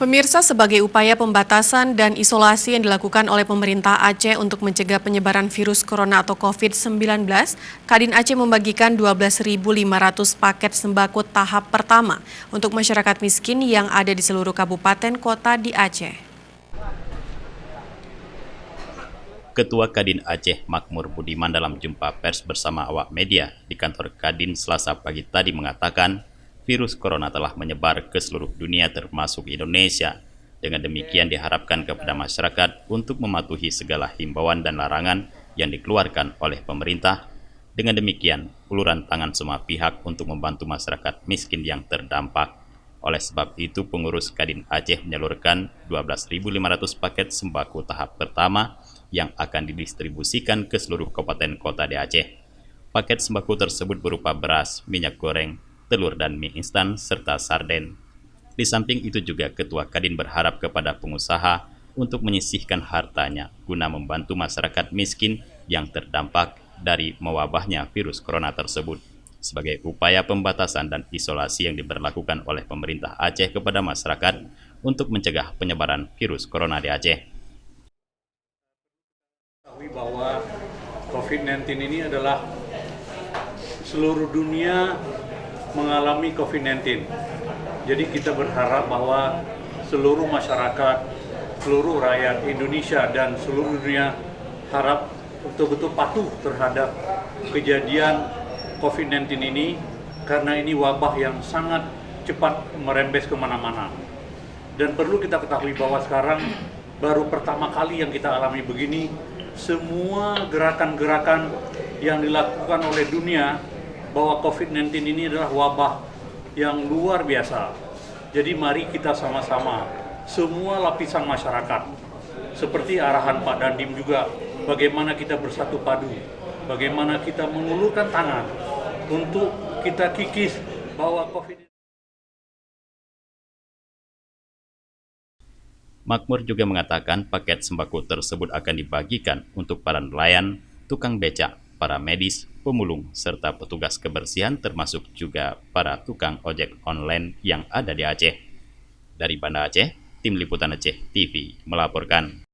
Pemirsa, sebagai upaya pembatasan dan isolasi yang dilakukan oleh pemerintah Aceh untuk mencegah penyebaran virus corona atau COVID-19, Kadin Aceh membagikan 12.500 paket sembako tahap pertama untuk masyarakat miskin yang ada di seluruh kabupaten kota di Aceh. Ketua Kadin Aceh Makmur Budiman dalam jumpa pers bersama awak media di kantor Kadin Selasa pagi tadi mengatakan virus corona telah menyebar ke seluruh dunia termasuk Indonesia. Dengan demikian diharapkan kepada masyarakat untuk mematuhi segala himbauan dan larangan yang dikeluarkan oleh pemerintah. Dengan demikian, uluran tangan semua pihak untuk membantu masyarakat miskin yang terdampak. Oleh sebab itu, pengurus Kadin Aceh menyalurkan 12.500 paket sembako tahap pertama yang akan didistribusikan ke seluruh kabupaten kota di Aceh. Paket sembako tersebut berupa beras, minyak goreng, telur dan mie instan, serta sarden. Di samping itu juga Ketua Kadin berharap kepada pengusaha untuk menyisihkan hartanya guna membantu masyarakat miskin yang terdampak dari mewabahnya virus corona tersebut. Sebagai upaya pembatasan dan isolasi yang diberlakukan oleh pemerintah Aceh kepada masyarakat untuk mencegah penyebaran virus corona di Aceh. Bahwa COVID-19 ini adalah seluruh dunia mengalami COVID-19. Jadi kita berharap bahwa seluruh masyarakat, seluruh rakyat Indonesia dan seluruh dunia harap betul-betul patuh terhadap kejadian COVID-19 ini, karena ini wabah yang sangat cepat merembes kemana-mana. Dan perlu kita ketahui bahwa sekarang baru pertama kali yang kita alami begini. Semua gerakan-gerakan yang dilakukan oleh dunia bahwa COVID-19 ini adalah wabah yang luar biasa. Jadi mari kita sama-sama, semua lapisan masyarakat, seperti arahan Pak Dandim juga, bagaimana kita bersatu padu, bagaimana kita mengulurkan tangan untuk kita kikis bahwa COVID-19. Makmur juga mengatakan paket sembako tersebut akan dibagikan untuk para nelayan, tukang becak, para medis, pemulung, serta petugas kebersihan termasuk juga para tukang ojek online yang ada di Aceh. Dari Banda Aceh, Tim Liputan Aceh TV melaporkan.